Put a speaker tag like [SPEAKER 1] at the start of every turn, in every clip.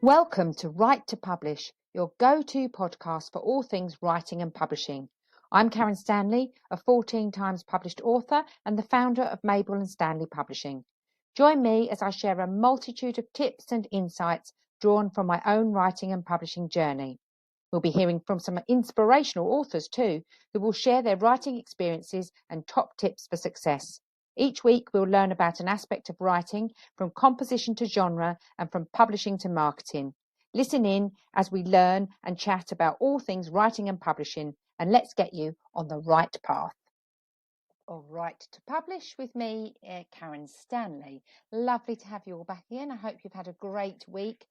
[SPEAKER 1] Welcome to Write to Publish, your go-to podcast for all things writing and publishing. I'm Karen Stanley, a 14 times published author and the founder of Mabel and Stanley Publishing. Join me as I share a multitude of tips and insights drawn from my own writing and publishing journey. We'll be hearing from some inspirational authors too, who will share their writing experiences and top tips for success. Each week, we'll learn about an aspect of writing, from composition to genre and from publishing to marketing. Listen in as we learn and chat about all things writing and publishing, and let's get you on the right path. All right, to publish with me, Karen Stanley. Lovely to have you all back in. I hope you've had a great week.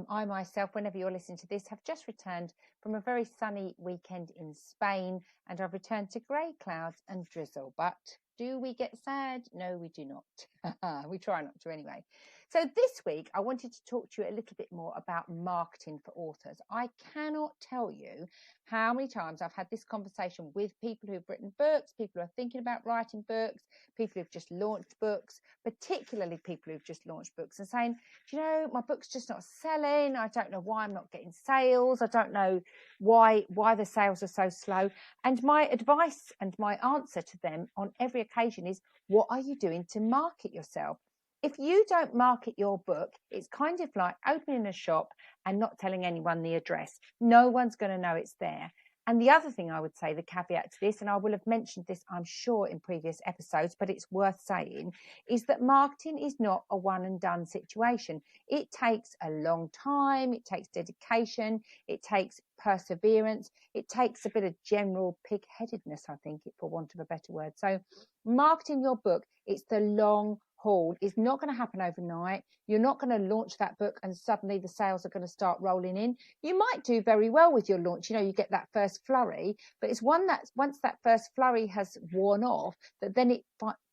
[SPEAKER 1] I myself, whenever you're listening to this, have just returned from a very sunny weekend in Spain, and I've returned to grey clouds and drizzle. But do we get sad? No, we do not. We try not to anyway. So this week, I wanted to talk to you a little bit more about marketing for authors. I cannot tell you how many times I've had this conversation with people who've written books, people who are thinking about writing books, people who've just launched books, particularly people who've just launched books, and saying, do you know, my book's just not selling. I don't know why I'm not getting sales. I don't know why the sales are so slow. And my advice and my answer to them on every occasion is, what are you doing to market yourself? If you don't market your book, it's kind of like opening a shop and not telling anyone the address. No one's going to know it's there. And the other thing I would say, the caveat to this, and I will have mentioned this, I'm sure, in previous episodes, but it's worth saying, is that marketing is not a one and done situation. It takes a long time. It takes dedication. It takes perseverance. It takes a bit of general pig-headedness, I think, for want of a better word. So marketing your book, it's the long haul. It's not going to happen overnight. You're not going to launch that book and suddenly the sales are going to start rolling in. You might do very well with your launch. You know, you get that first flurry, but it's one that once that first flurry has worn off, that then it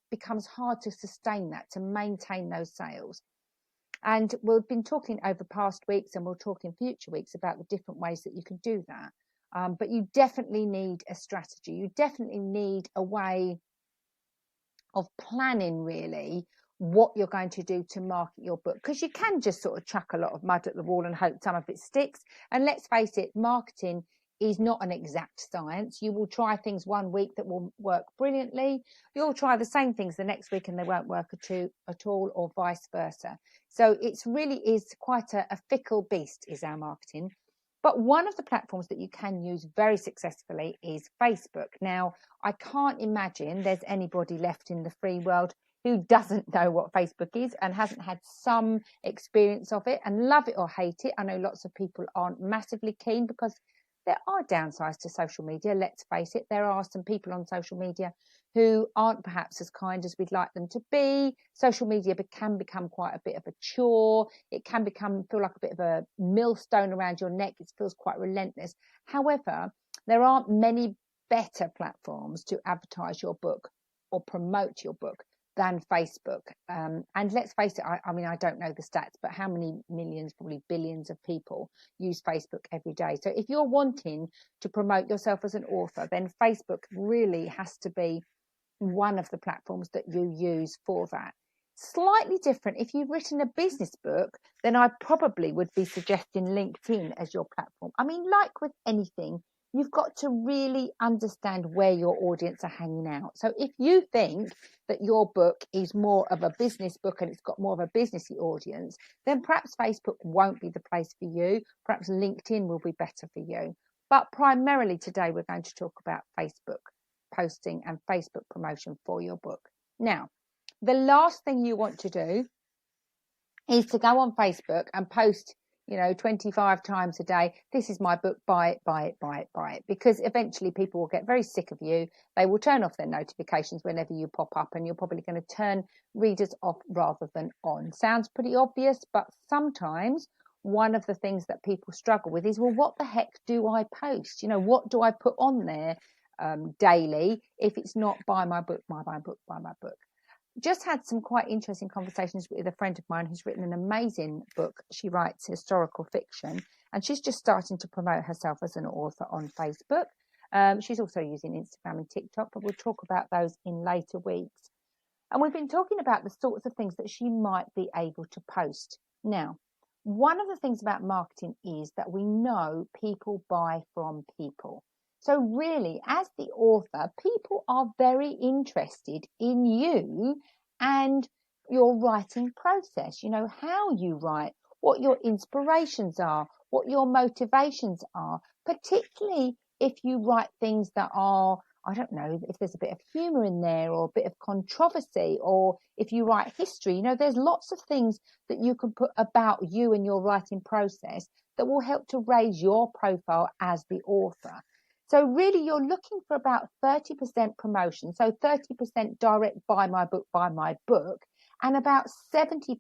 [SPEAKER 1] becomes hard to sustain that, to maintain those sales. And we've been talking over past weeks, and we'll talk in future weeks about the different ways that you can do that. But you definitely need a strategy. You definitely need a way of planning, really, what you're going to do to market your book, because you can just sort of chuck a lot of mud at the wall and hope some of it sticks. And let's face it, marketing is not an exact science. You will try things one week that will work brilliantly. You'll try the same things the next week and they won't work at all, or vice versa. So it's really is quite a fickle beast, is our marketing. But one of the platforms that you can use very successfully is Facebook. Now, I can't imagine there's anybody left in the free world who doesn't know what Facebook is and hasn't had some experience of it, and love it or hate it. I know lots of people aren't massively keen, because there are downsides to social media. Let's face it, there are some people on social media who aren't perhaps as kind as we'd like them to be. Social media can become quite a bit of a chore. It can feel like a bit of a millstone around your neck. It feels quite relentless. However, there are many better platforms to advertise your book or promote your book than Facebook. And let's face it, I mean, I don't know the stats, but how many millions, probably billions of people use Facebook every day. So if you're wanting to promote yourself as an author, then Facebook really has to be one of the platforms that you use for that. Slightly different, if you've written a business book, then I probably would be suggesting LinkedIn as your platform. I mean, like with anything, you've got to really understand where your audience are hanging out. So if you think that your book is more of a business book and it's got more of a businessy audience, then perhaps Facebook won't be the place for you. Perhaps LinkedIn will be better for you. But primarily today, we're going to talk about Facebook posting and Facebook promotion for your book. Now, the last thing you want to do is to go on Facebook and post, 25 times a day, this is my book, buy it, buy it, buy it, buy it. Because eventually people will get very sick of you. They will turn off their notifications whenever you pop up, and you're probably going to turn readers off rather than on. Sounds pretty obvious, but sometimes one of the things that people struggle with is, well, what the heck do I post? What do I put on there daily if it's not buy my book, buy my book, buy my book? Just had some quite interesting conversations with a friend of mine who's written an amazing book. She writes historical fiction, and she's just starting to promote herself as an author on Facebook. She's also using Instagram and TikTok, but we'll talk about those in later weeks. And we've been talking about the sorts of things that she might be able to post. Now, one of the things about marketing is that we know people buy from people. So really, as the author, people are very interested in you and your writing process, how you write, what your inspirations are, what your motivations are, particularly if you write things that are, I don't know, if there's a bit of humour in there or a bit of controversy, or if you write history, there's lots of things that you can put about you and your writing process that will help to raise your profile as the author. So really, you're looking for about 30% promotion, so 30% direct buy my book, and about 70%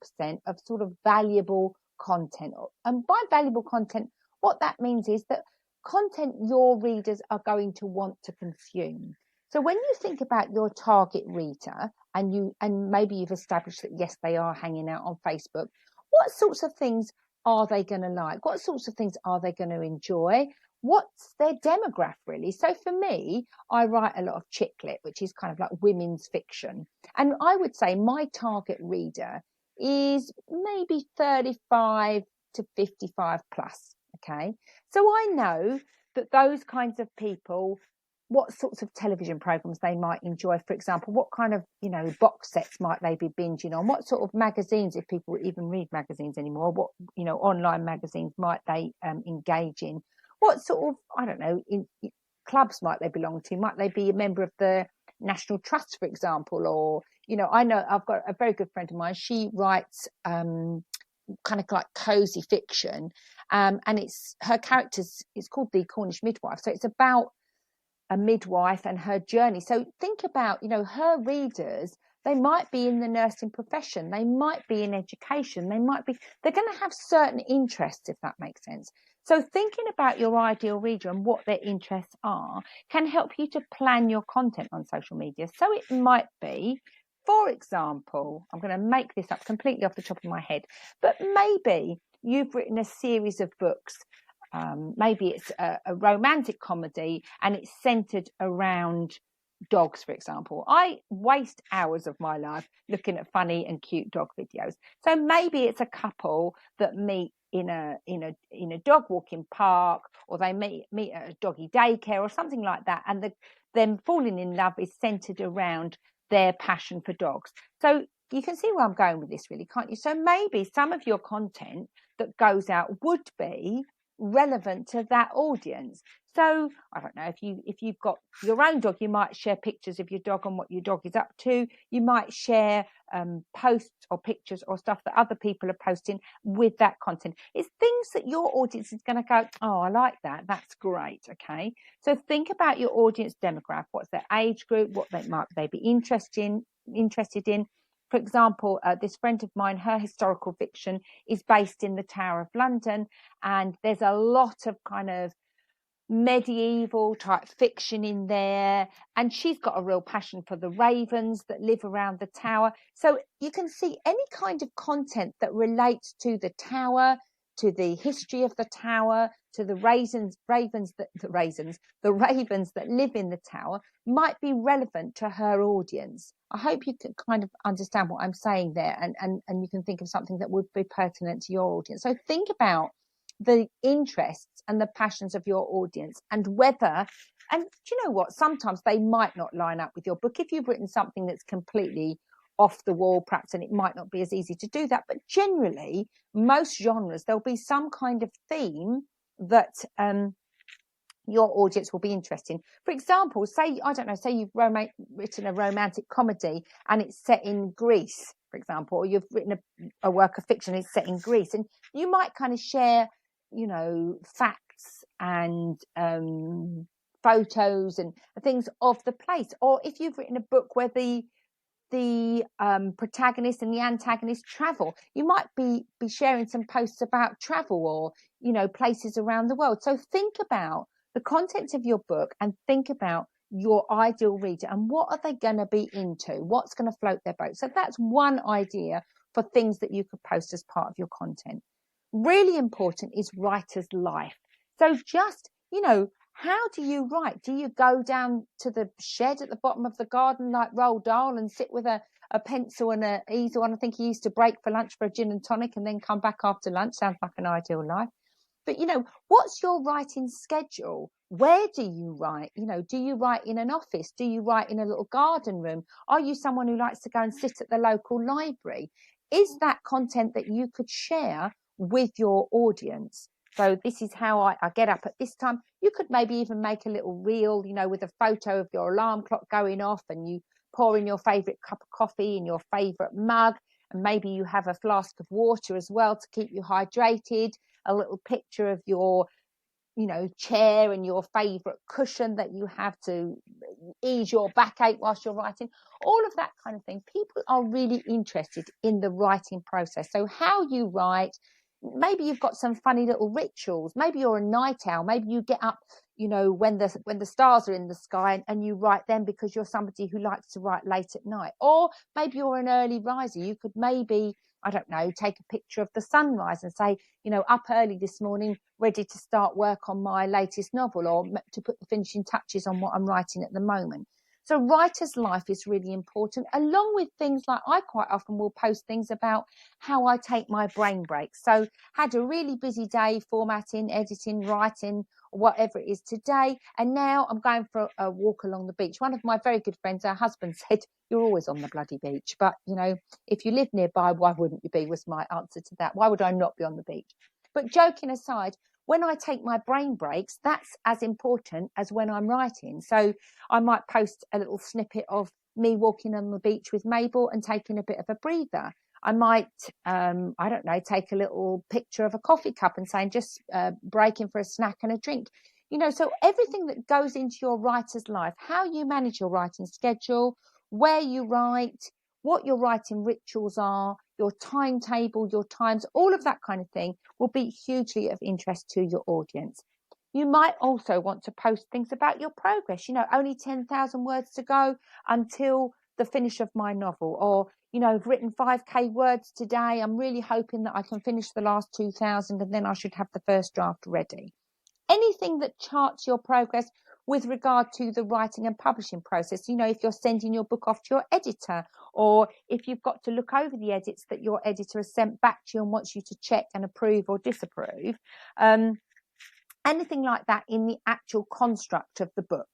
[SPEAKER 1] of sort of valuable content. And by valuable content, what that means is that content your readers are going to want to consume. So when you think about your target reader, and maybe you've established that, yes, they are hanging out on Facebook, what sorts of things are they going to like? What sorts of things are they going to enjoy? What's their demographic, really? So for me, I write a lot of chick lit, which is kind of like women's fiction. And I would say my target reader is maybe 35 to 55 plus. Okay. So I know that those kinds of people, what sorts of television programs they might enjoy, for example, what kind of, box sets might they be binging on, what sort of magazines, if people even read magazines anymore, what, online magazines might they engage in, what sort of, I don't know, in clubs might they belong to, might they be a member of the National Trust, for example, or, I know I've got a very good friend of mine, she writes kind of like cozy fiction, and it's her characters, it's called The Cornish Midwife, so it's about a midwife and her journey. So think about, her readers, they might be in the nursing profession, they might be in education, they're going to have certain interests, if that makes sense. So thinking about your ideal reader and what their interests are can help you to plan your content on social media. So it might be, for example, I'm going to make this up completely off the top of my head, but maybe you've written a series of books. Maybe it's a romantic comedy and it's centered around dogs, for example. I waste hours of my life looking at funny and cute dog videos. So maybe it's a couple that meet in a dog walking park, or they meet at a doggy daycare or something like that, and them falling in love is centered around their passion for dogs. So you can see where I'm going with this, really, can't you? So maybe some of your content that goes out would be relevant to that audience. So I don't know, if you've got your own dog, you might share pictures of your dog and what your dog is up to. You might share posts or pictures or stuff that other people are posting with that content. It's things that your audience is going to go, oh, I like that, that's great. Okay, so think about your audience demographic. What's their age group? What might they be interested in? For example, this friend of mine, her historical fiction is based in the Tower of London, and there's a lot of kind of medieval type fiction in there, and she's got a real passion for the ravens that live around the tower. So you can see any kind of content that relates to the tower, to the history of the tower, to the ravens that live in the tower might be relevant to her audience. I hope you can kind of understand what I'm saying there, and you can think of something that would be pertinent to your audience. So think about the interests and the passions of your audience, and whether, and do you know what, sometimes they might not line up with your book. If you've written something that's completely off the wall, perhaps, and it might not be as easy to do that, but generally most genres, there'll be some kind of theme that your audience will be interested in. For example, say you've written a romantic comedy and it's set in Greece, for example, or you've written a work of fiction, it's set in Greece, and you might kind of share, facts and photos and things of the place. Or if you've written a book where the protagonist and the antagonist travel, you might be sharing some posts about travel or places around the world. So think about the content of your book and think about your ideal reader and what are they going to be into, what's going to float their boat. So that's one idea for things that you could post as part of your content. Really important is writer's life. So just how do you write? Do you go down to the shed at the bottom of the garden like Roald Dahl and sit with a pencil and an easel? And I think he used to break for lunch for a gin and tonic and then come back after lunch. Sounds like an ideal life. But, what's your writing schedule? Where do you write? Do you write in an office? Do you write in a little garden room? Are you someone who likes to go and sit at the local library? Is that content that you could share with your audience? So this is how I get up at this time. You could maybe even make a little reel, with a photo of your alarm clock going off, and you pour in your favorite cup of coffee in your favorite mug. And maybe you have a flask of water as well to keep you hydrated, a little picture of your, chair and your favorite cushion that you have to ease your backache whilst you're writing, all of that kind of thing. People are really interested in the writing process. So how you write, maybe you've got some funny little rituals. Maybe you're a night owl. Maybe you get up, when the stars are in the sky and you write them because you're somebody who likes to write late at night. Or maybe you're an early riser. You could maybe, I don't know, take a picture of the sunrise and say, up early this morning, ready to start work on my latest novel, or to put the finishing touches on what I'm writing at the moment. So writer's life is really important, along with things like I quite often will post things about how I take my brain breaks. So had a really busy day formatting, editing, writing, whatever it is today, and now I'm going for a walk along the beach. One of my very good friends, her husband, said, "You're always on the bloody beach, but if you live nearby, why wouldn't you be?" was my answer to that. Why would I not be on the beach? But joking aside, when I take my brain breaks, that's as important as when I'm writing. So I might post a little snippet of me walking on the beach with Mabel and taking a bit of a breather. I might, I don't know, take a little picture of a coffee cup and saying just breaking for a snack and a drink. So everything that goes into your writer's life, how you manage your writing schedule, where you write, what your writing rituals are, your timetable, your times, all of that kind of thing will be hugely of interest to your audience. You might also want to post things about your progress. Only 10,000 words to go until the finish of my novel, or I've written 5k words today. I'm really hoping that I can finish the last 2,000 and then I should have the first draft ready. Anything that charts your progress with regard to the writing and publishing process. If you're sending your book off to your editor, or if you've got to look over the edits that your editor has sent back to you and wants you to check and approve or disapprove, anything like that in the actual construct of the book.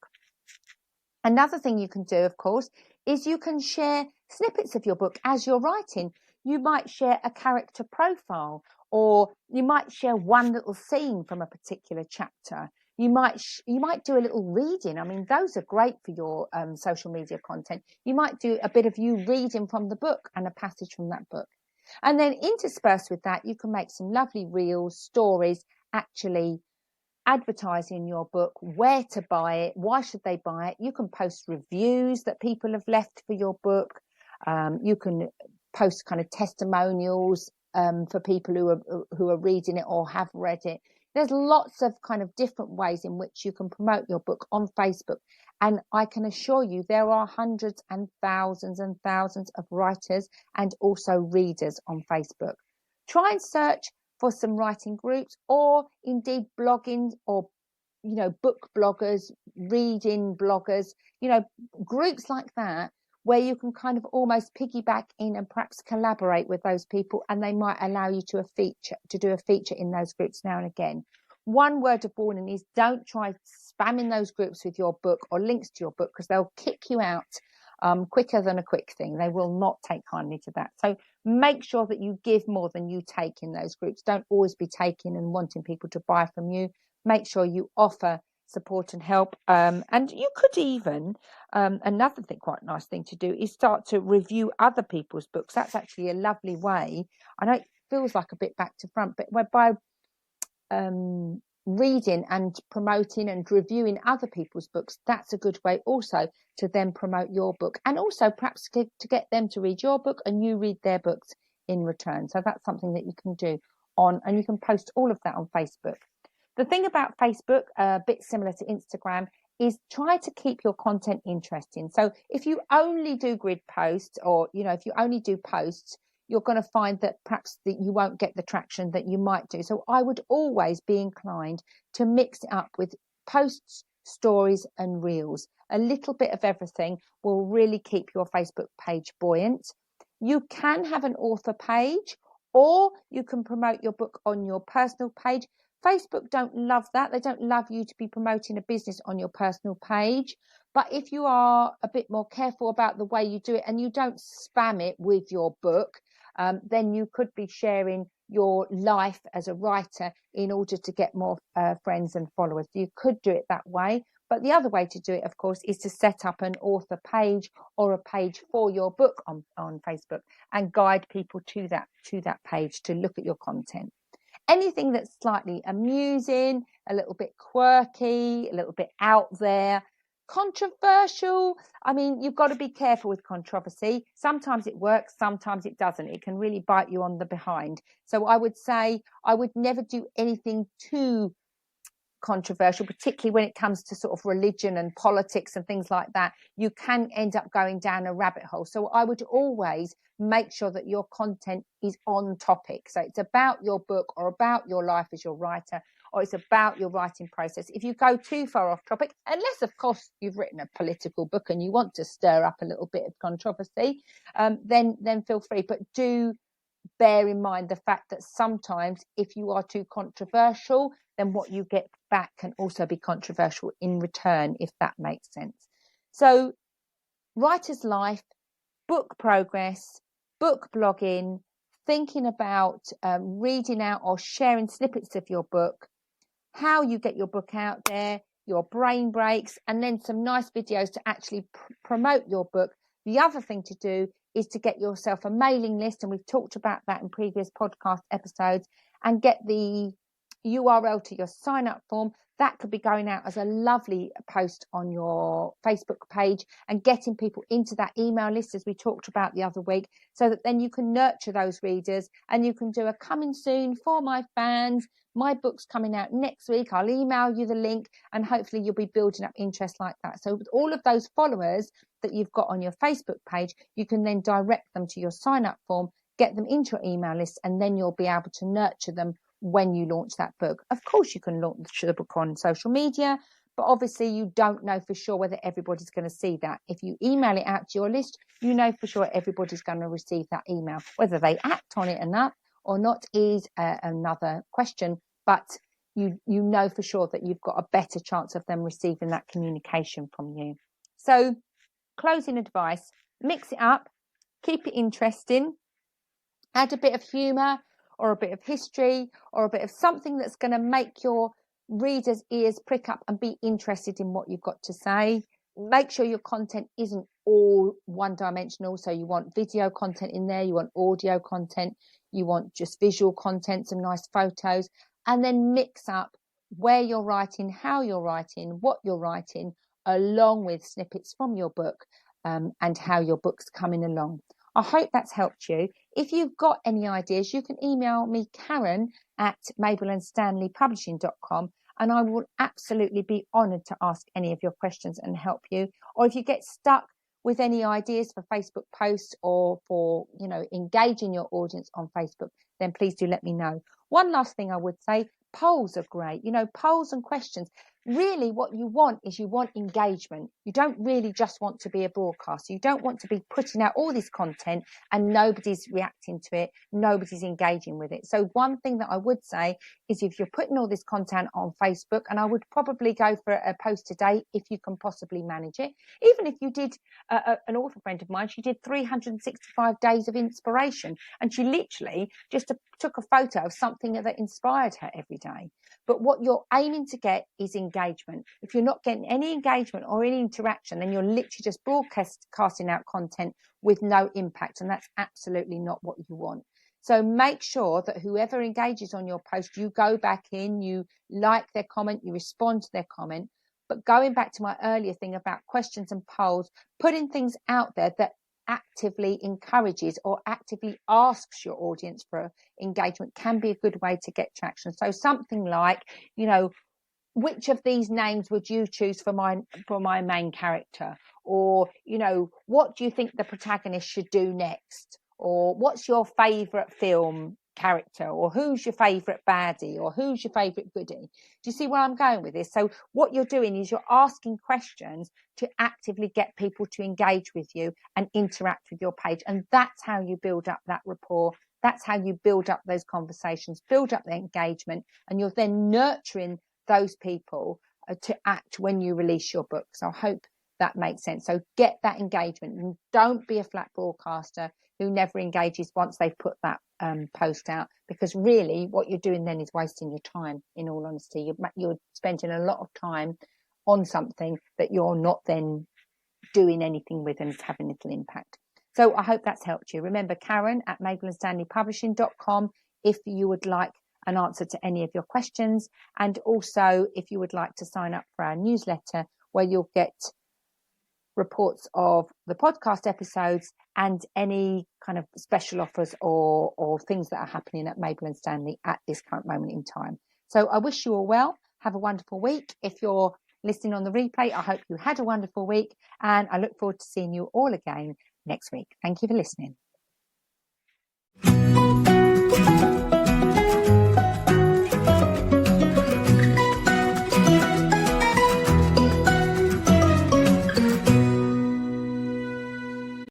[SPEAKER 1] Another thing you can do, of course, is you can share snippets of your book as you're writing. You might share a character profile, or you might share one little scene from a particular chapter. You might do a little reading. I mean, those are great for your social media content. You might do a bit of you reading from the book and a passage from that book. And then interspersed with that, you can make some lovely reels, stories, actually advertising your book, where to buy it, why should they buy it. You can post reviews that people have left for your book. You can post kind of testimonials for people who are reading it or have read it. There's lots of kind of different ways in which you can promote your book on Facebook. And I can assure you there are hundreds and thousands of writers and also readers on Facebook. Try and search for some writing groups, or indeed blogging, or book bloggers, reading bloggers, groups like that, where you can kind of almost piggyback in and perhaps collaborate with those people, and they might allow you to do a feature in those groups now and again. One word of warning is don't try spamming those groups with your book or links to your book, because they'll kick you out quicker than a quick thing. They will not take kindly to that. So make sure that you give more than you take in those groups. Don't always be taking and wanting people to buy from you. Make sure you offer support and help. And you could even, another thing, quite nice thing to do is start to review other people's books. That's actually a lovely way. I know it feels like a bit back to front, but by reading and promoting and reviewing other people's books, that's a good way also to then promote your book, and also perhaps to get them to read your book and you read their books in return. So that's something that you can do and you can post all of that on Facebook. The thing about Facebook, a bit similar to Instagram, is try to keep your content interesting. So if you only do grid posts, or if you only do posts, you're going to find that perhaps that you won't get the traction that you might do. So I would always be inclined to mix it up with posts, stories and reels. A little bit of everything will really keep your Facebook page buoyant. You can have an author page, or you can promote your book on your personal page. Facebook don't love that. They don't love you to be promoting a business on your personal page. But if you are a bit more careful about the way you do it and you don't spam it with your book, then you could be sharing your life as a writer in order to get more friends and followers. You could do it that way. But the other way to do it, of course, is to set up an author page or a page for your book on Facebook and guide people to that page to look at your content. Anything that's slightly amusing, a little bit quirky, a little bit out there, controversial. I mean, you've got to be careful with controversy. Sometimes it works, sometimes it doesn't. It can really bite you on the behind. So I would say I would never do anything too controversial, particularly when it comes to sort of religion and politics and things like that. You can end up going down a rabbit hole. So I would always make sure that your content is on topic. So it's about your book or about your life as your writer, or it's about your writing process. If you go too far off topic, unless of course you've written a political book and you want to stir up a little bit of controversy, then feel free. But do bear in mind the fact that sometimes if you are too controversial, then what you get back can also be controversial in return, if that makes sense. So writer's life, book progress, book blogging, thinking about reading out or sharing snippets of your book, how you get your book out there, your brain breaks, and then some nice videos to actually promote your book. The other thing to do is to get yourself a mailing list, and we've talked about that in previous podcast episodes, and get the URL to your sign up form. That could be going out as a lovely post on your Facebook page and getting people into that email list, as we talked about the other week, so that then you can nurture those readers and you can do a coming soon for my fans. My book's coming out next week. I'll email you the link, and hopefully you'll be building up interest like that. So with all of those followers that you've got on your Facebook page, you can then direct them to your sign up form, get them into your email list, and then you'll be able to nurture them when you launch that book. Of course, you can launch the book on social media, but obviously you don't know for sure whether everybody's going to see that. If you email it out to your list, you know for sure everybody's going to receive that email. Whether they act on it enough or not is another question, but you know for sure that you've got a better chance of them receiving that communication from you. So closing advice, mix it up, keep it interesting, add a bit of humour or a bit of history or a bit of something that's going to make your readers' ears prick up and be interested in what you've got to say. Make sure your content isn't all one-dimensional. So you want video content in there, you want audio content, you want just visual content, some nice photos, and then mix up where you're writing, how you're writing, what you're writing, along with snippets from your book and how your book's coming along. I hope that's helped you. If you've got any ideas, you can email me, Karen, at mabielandstanleypublishing.com, and I will absolutely be honoured to ask any of your questions and help you. Or if you get stuck with any ideas for Facebook posts or for, engaging your audience on Facebook, then please do let me know. One last thing I would say, polls are great. Polls and questions. Really what you want is you want engagement. You don't really just want to be a broadcaster. You don't want to be putting out all this content and nobody's reacting to it, nobody's engaging with it. So one thing that I would say is if you're putting all this content on Facebook, and I would probably go for a post a day if you can possibly manage it. Even if you did, an author friend of mine, she did 365 days of inspiration, and she literally just took a photo of something that inspired her every day. But what you're aiming to get is engagement. If you're not getting any engagement or any interaction, then you're literally just broadcasting out content with no impact. And that's absolutely not what you want. So make sure that whoever engages on your post, you go back in, you like their comment, you respond to their comment. But going back to my earlier thing about questions and polls, putting things out there that actively encourages or actively asks your audience for engagement can be a good way to get traction. So something like, which of these names would you choose for my main character? Or, what do you think the protagonist should do next? Or what's your favorite film character, or who's your favourite baddie, or who's your favourite goodie. Do you see where I'm going with this? So what you're doing is you're asking questions to actively get people to engage with you and interact with your page. And that's how you build up that rapport. That's how you build up those conversations, build up the engagement, and you're then nurturing those people to act when you release your book. So I hope that makes sense. So get that engagement, and don't be a flat broadcaster who never engages once they've put that post out, because really what you're doing then is wasting your time. In all honesty, you're spending a lot of time on something that you're not then doing anything with, and it's having little impact. So I hope that's helped you. Remember, Karen at mabelandstanleypublishing.com if you would like an answer to any of your questions, and also if you would like to sign up for our newsletter, where you'll get reports of the podcast episodes and any kind of special offers or things that are happening at Mabel and Stanley at this current moment in time. So I wish you all well. Have a wonderful week. If you're listening on the replay, I hope you had a wonderful week, and I look forward to seeing you all again next week. Thank you for listening.